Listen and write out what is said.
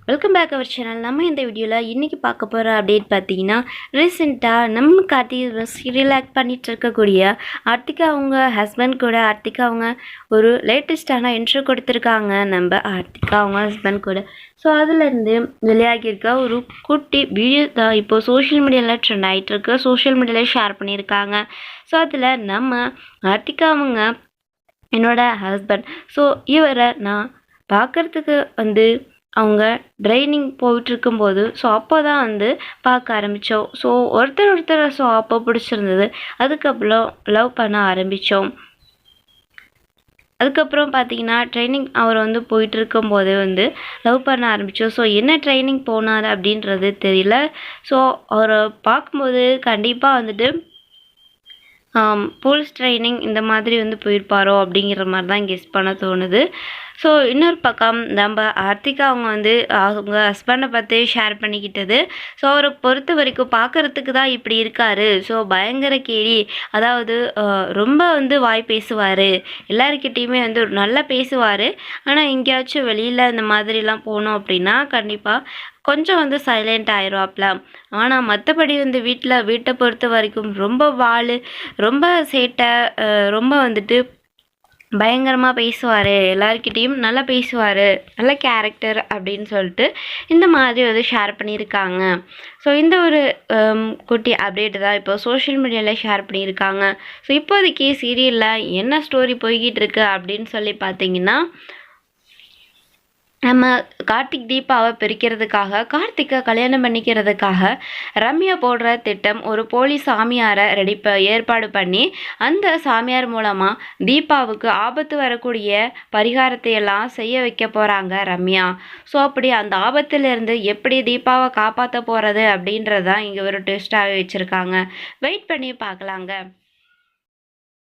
Welcome back our channel. நம்ம இந்த வீடியோவில் இன்றைக்கி பார்க்க போகிற அப்டேட் பார்த்தீங்கன்னா, ரீசெண்டாக நம்ம கார்த்திக் சீரியல் ஆக்ட் பண்ணிகிட்டு இருக்கக்கூடிய ஆர்த்திகா அவங்க ஹஸ்பண்ட் கூட அவங்க ஒரு லேட்டஸ்டான இன்ட்ரோ கொடுத்துருக்காங்க. நம்ம ஆர்த்திகா அவங்க ஹஸ்பண்ட் கூட. ஸோ அதுலேருந்து வெளியாகியிருக்க ஒரு குட்டி வீடியோ தான் இப்போது சோஷியல் மீடியாவில் ட்ரெண்ட் ஆகிட்டு இருக்கு. சோஷியல் மீடியாவில் ஷேர் பண்ணியிருக்காங்க. ஸோ அதில் நம்ம ஆர்த்திகா அவங்க என்னோட ஹஸ்பண்ட், ஸோ இவரை நான் பார்க்குறதுக்கு அவங்க ட்ரைனிங் போயிட்டுருக்கும்போது ஸோ அப்போ தான் பார்க்க ஆரம்பித்தோம். ஸோ ஒருத்தர் ஸோ அப்போ பிடிச்சிருந்தது. அதுக்கப்புறம் லவ் பண்ண ஆரம்பித்தோம். அதுக்கப்புறம் பார்த்தீங்கன்னா ட்ரைனிங் அவர் போயிட்டுருக்கும்போதே லவ் பண்ண ஆரம்பித்தோம். ஸோ என்ன ட்ரைனிங் போனார் அப்படின்றது தெரியல. ஸோ அவரை பார்க்கும்போது கண்டிப்பாக போலீஸ் ட்ரைனிங் இந்த மாதிரி போயிருப்பாரோ அப்படிங்கிற மாதிரி தான் கெஸ் பண்ண தோணுது. ஸோ இன்னொரு பக்கம் நம்ம ஆர்த்திகா அவங்க ஹஸ்பண்டை பற்றி ஷேர் பண்ணிக்கிட்டது. ஸோ அவரை பொறுத்த வரைக்கும் பார்க்குறதுக்கு தான் இப்படி இருக்கார். ஸோ பயங்கர கேலி, அதாவது ரொம்ப வாய் பேசுவார், எல்லாருக்கிட்டேயுமே நல்லா பேசுவார். ஆனால் எங்கேயாச்சும் வெளியில் இந்த மாதிரிலாம் போனோம் அப்படின்னா கண்டிப்பாக கொஞ்சம் சைலண்ட் ஆயிடுவாப்ல. ஆனால் மற்றபடி வீட்டை பொறுத்த வரைக்கும் ரொம்ப ரொம்ப சேட்டை, ரொம்ப பயங்கரமாக பேசுவார், எல்லாருக்கிட்டேயும் நல்லா பேசுவார், நல்ல கேரக்டர் அப்படின்னு சொல்லிட்டு இந்த மாதிரி ஷேர் பண்ணியிருக்காங்க. ஸோ இந்த ஒரு குட்டி அப்டேட் தான் இப்போ சோஷியல் மீடியாவில் ஷேர் பண்ணியிருக்காங்க. ஸோ இப்போதைக்கு சீரியலில் என்ன ஸ்டோரி போய்கிட்டு இருக்கு அப்படின்னு சொல்லி பார்த்தீங்கன்னா, நம்ம கார்த்திக் தீபாவை பிரிக்கிறதுக்காக, கார்த்திகை கல்யாணம் பண்ணிக்கிறதுக்காக ரம்யா போடுற திட்டம், ஒரு போலீஸ் சாமியாரை ஏற்பாடு பண்ணி அந்த சாமியார் மூலமாக தீபாவுக்கு ஆபத்து வரக்கூடிய பரிகாரத்தை எல்லாம் செய்ய வைக்க போகிறாங்க ரம்யா. ஸோ அப்படி அந்த ஆபத்திலிருந்து எப்படி தீபாவை காப்பாற்ற போகிறது அப்படின்றதான் இங்கே ஒரு ட்விஸ்டாகவே வச்சுருக்காங்க. வெயிட் பண்ணி பார்க்கலாங்க.